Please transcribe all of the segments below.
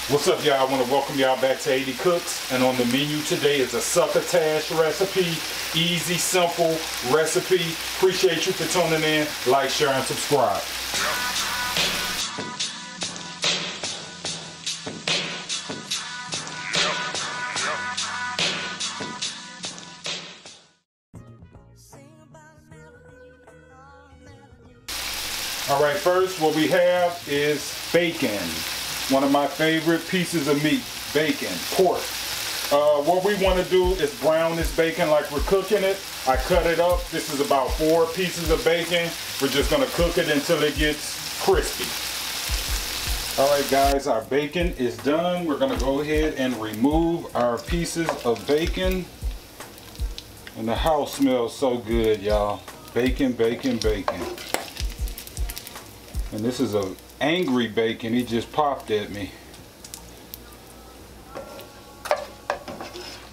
What's up, y'all? I want to welcome y'all back to 80 Cooks, and on the menu today is a succotash recipe. Easy, simple recipe. Appreciate you for tuning in. Like, share, and subscribe. All right, first what we have is bacon. One of my favorite pieces of meat, bacon, pork. What we want to do is brown this bacon like we're cooking it. I cut it up. This is about 4 pieces of bacon. We're just going to cook it until it gets crispy. All right, guys, our bacon is done. We're going to go ahead and remove our pieces of bacon. And the house smells so good, y'all. Bacon, bacon, bacon. And this is a angry bacon. He just popped at me.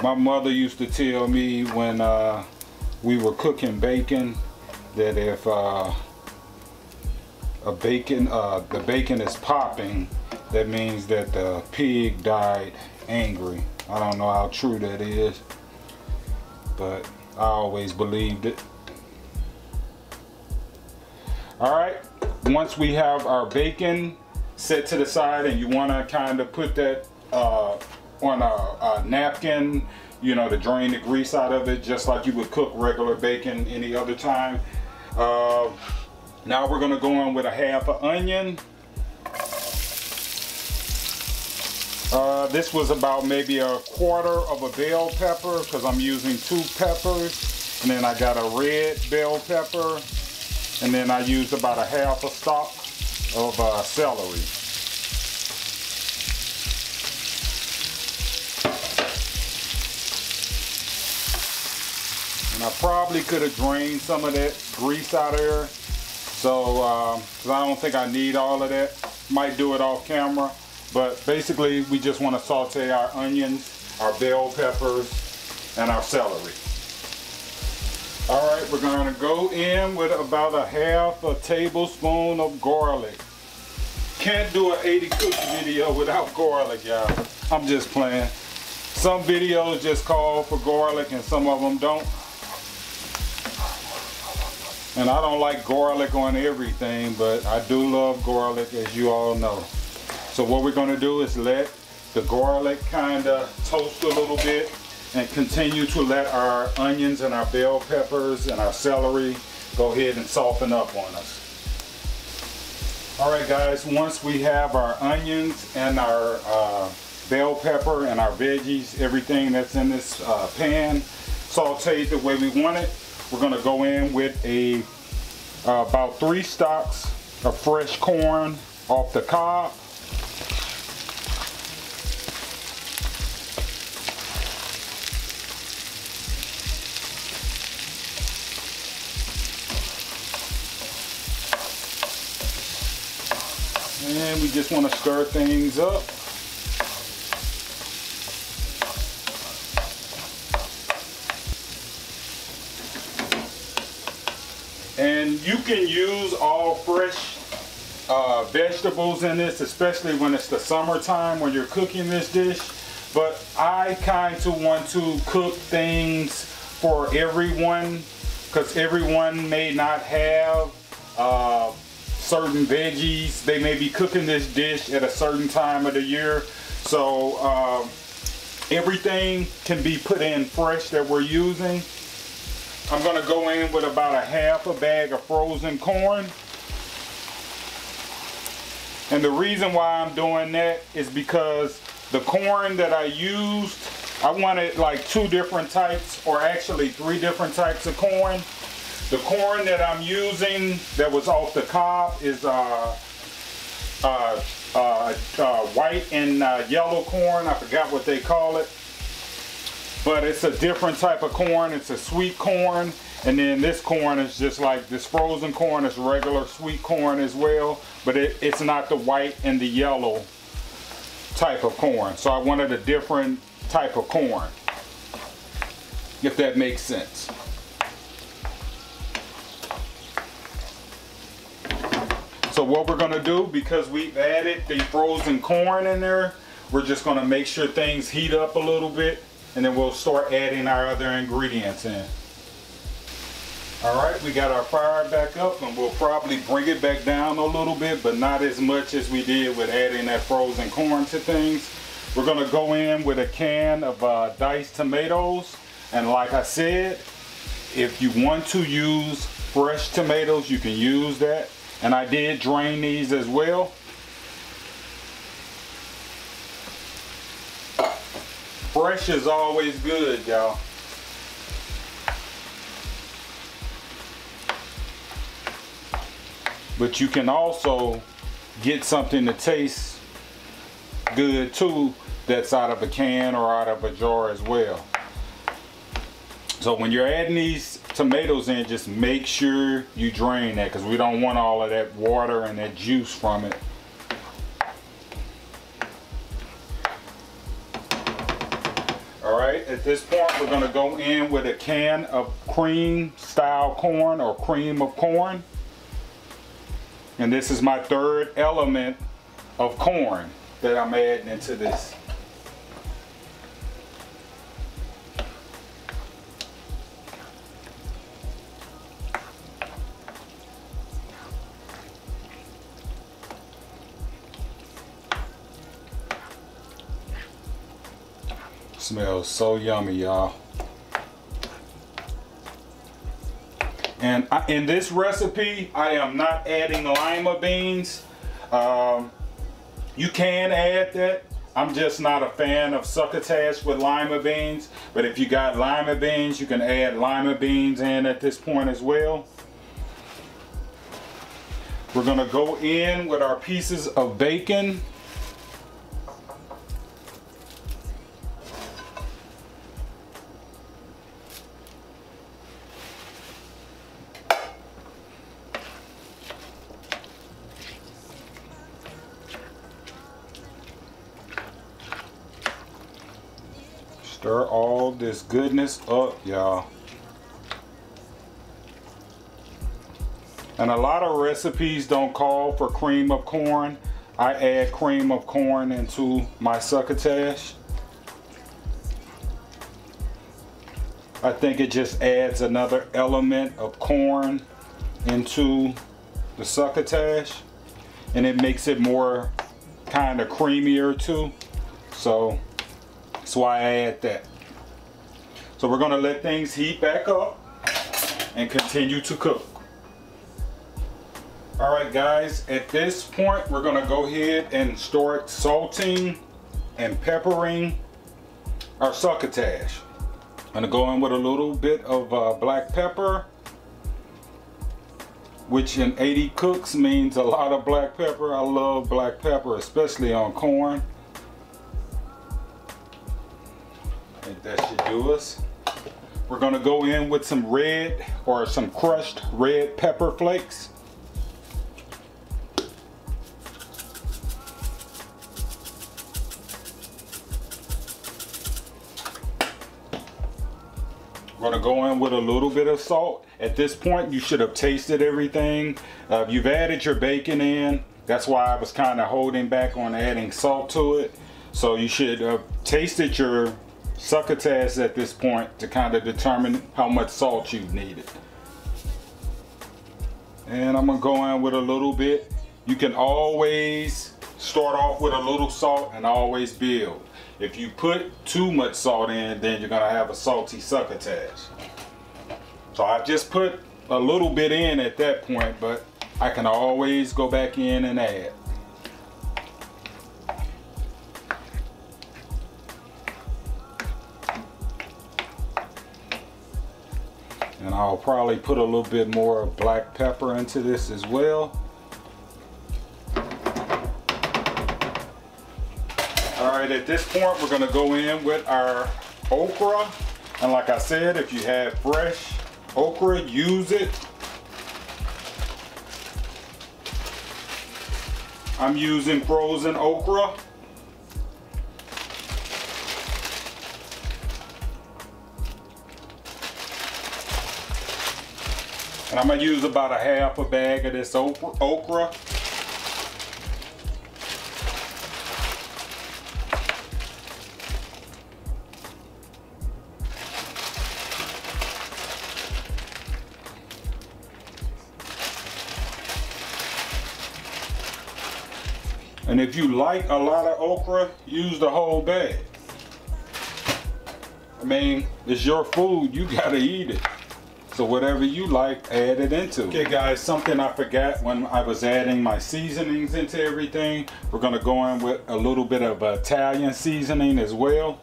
My mother used to tell me when we were cooking bacon that if the bacon is popping, that means that the pig died angry. I don't know how true that is, but I always believed it. All right. Once we have our bacon set to the side, and you want to kind of put that on a napkin, you know, to drain the grease out of it, just like you would cook regular bacon any other time. Now we're going to go on with a half an onion. This was about maybe a quarter of a bell pepper, because I'm using 2 peppers. And then I got a red bell pepper. And then I used about a half a stalk of celery. And I probably could have drained some of that grease out of there. So, because I don't think I need all of that. Might do it off camera. But basically, we just want to saute our onions, our bell peppers, and our celery. All right, we're going to go in with about a half a tablespoon of garlic. Can't do an 80 Cooks video without garlic, y'all. I'm just playing. Some videos just call for garlic and some of them don't. And I don't like garlic on everything, but I do love garlic, as you all know. So what we're going to do is let the garlic kind of toast a little bit, and continue to let our onions and our bell peppers and our celery go ahead and soften up on us. All right, guys, once we have our onions and our bell pepper and our veggies, everything that's in this pan, sauteed the way we want it, we're gonna go in with about 3 stalks of fresh corn off the cob. And we just want to stir things up. And you can use all fresh vegetables in this, especially when it's the summertime when you're cooking this dish. But I kind of want to cook things for everyone, because everyone may not have certain veggies. They may be cooking this dish at a certain time of the year. So everything can be put in fresh that we're using. I'm going to go in with about a half a bag of frozen corn. And the reason why I'm doing that is because the corn that I used, I wanted like 2 different types, or actually 3 different types of corn. The corn that I'm using that was off the cob is white and yellow corn. I forgot what they call it. But it's a different type of corn. It's a sweet corn. And then this corn is just like this frozen corn is regular sweet corn as well. But it's not the white and the yellow type of corn. So I wanted a different type of corn, if that makes sense. So what we're going to do, because we've added the frozen corn in there, we're just gonna make sure things heat up a little bit, and then we'll start adding our other ingredients in. All right, we got our fire back up, and we'll probably bring it back down a little bit, but not as much as we did with adding that frozen corn to things. We're gonna go in with a can of diced tomatoes, and like I said, if you want to use fresh tomatoes, you can use that. And I did drain these as well. Fresh is always good, y'all. But you can also get something to taste good too that's out of a can or out of a jar as well. So when you're adding these tomatoes in, just make sure you drain that, because we don't want all of that water and that juice from it. All right, at this point we're going to go in with a can of cream style corn or cream of corn. And this is my third element of corn that I'm adding into this. Smells so yummy, y'all. And in this recipe, I am not adding lima beans. You can add that. I'm just not a fan of succotash with lima beans. But if you got lima beans, you can add lima beans in at this point as well. We're gonna go in with our pieces of bacon. Stir all this goodness up, y'all. And a lot of recipes don't call for cream of corn. I add cream of corn into my succotash. I think it just adds another element of corn into the succotash, and it makes it more kind of creamier too. So that's why I add that. So we're gonna let things heat back up and continue to cook. All right, guys, at this point, we're gonna go ahead and start salting and peppering our succotash. I'm gonna go in with a little bit of black pepper, which in 80 cooks means a lot of black pepper. I love black pepper, especially on corn. I think that should do us. We're gonna go in with some red or some crushed red pepper flakes. We're gonna go in with a little bit of salt. At this point, you should have tasted everything. You've added your bacon in. That's why I was kind of holding back on adding salt to it. So you should have tasted your succotash at this point to kind of determine how much salt you needed. And I'm gonna go in with a little bit. You can always start off with a little salt and always build. If you put too much salt in, then you're gonna have a salty succotash. So I just put a little bit in at that point, but I can always go back in and add. And I'll probably put a little bit more black pepper into this as well. Alright, at this point we're going to go in with our okra. And like I said, if you have fresh okra, use it. I'm using frozen okra. And I'm going to use about a half a bag of this okra. And if you like a lot of okra, use the whole bag. I mean, it's your food, you gotta eat it. So whatever you like, add it into. Okay guys, something I forgot when I was adding my seasonings into everything. We're gonna go in with a little bit of Italian seasoning as well.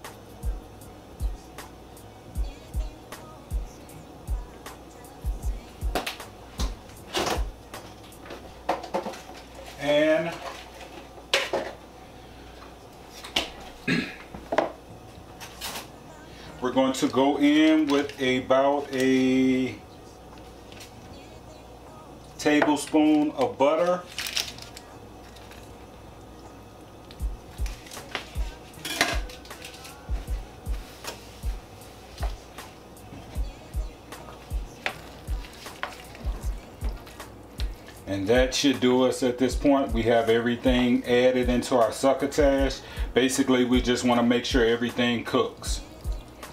And we're going to go in with about a tablespoon of butter. And that should do us at this point. We have everything added into our succotash. Basically, we just want to make sure everything cooks.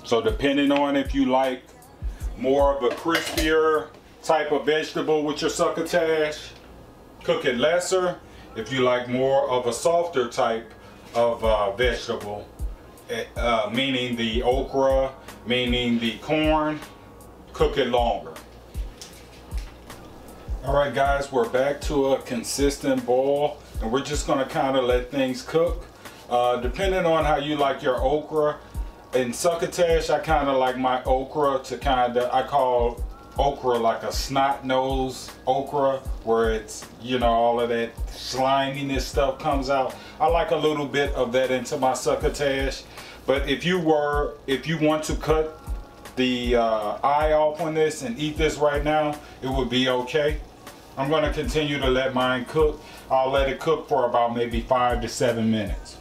So depending on if you like more of a crispier type of vegetable with your succotash, cook it lesser. If you like more of a softer type of vegetable, meaning the okra, meaning the corn, cook it longer. Alright guys, we're back to a consistent boil, and we're just going to kind of let things cook. Depending on how you like your okra, in succotash I kind of like my okra to kind of, I call okra like a snot nose okra, where it's, you know, all of that sliminess stuff comes out. I like a little bit of that into my succotash. But if you want to cut the eye off on this and eat this right now, it would be okay. I'm going to continue to let mine cook. I'll let it cook for about maybe 5 to 7 minutes.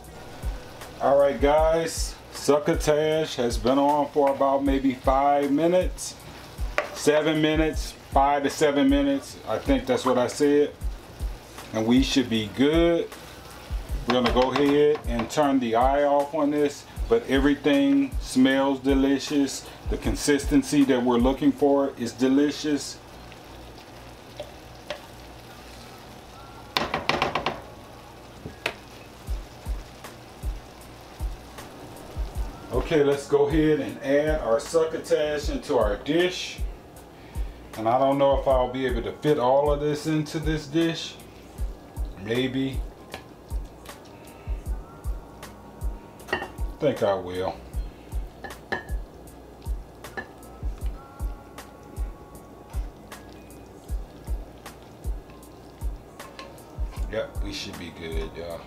Alright guys, succotash has been on for about maybe 5 minutes, 7 minutes, 5 to 7 minutes. I think that's what I said. And we should be good. We're going to go ahead and turn the eye off on this, but everything smells delicious. The consistency that we're looking for is delicious. Okay, let's go ahead and add our succotash into our dish. And I don't know if I'll be able to fit all of this into this dish. Maybe. I think I will. Yep, we should be good, y'all.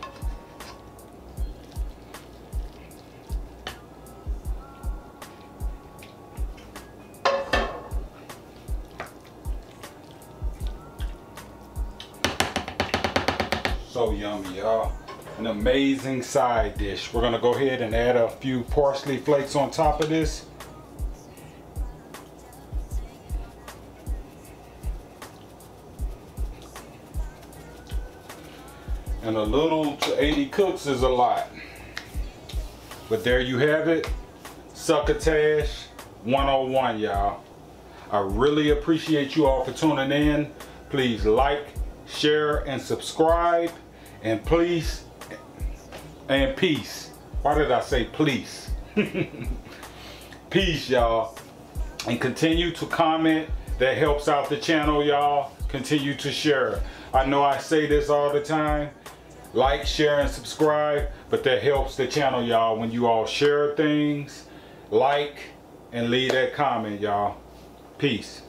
So yummy, y'all. An amazing side dish. We're gonna go ahead and add a few parsley flakes on top of this. And a little to 80 cooks is a lot. But there you have it. Succotash 101, y'all. I really appreciate you all for tuning in. Please like, share, and subscribe. And please, and peace. Why did I say please? Peace, y'all. And continue to comment. That helps out the channel, y'all. Continue to share. I know I say this all the time. Like, share, and subscribe. But that helps the channel, y'all. When you all share things, like, and leave that comment, y'all. Peace.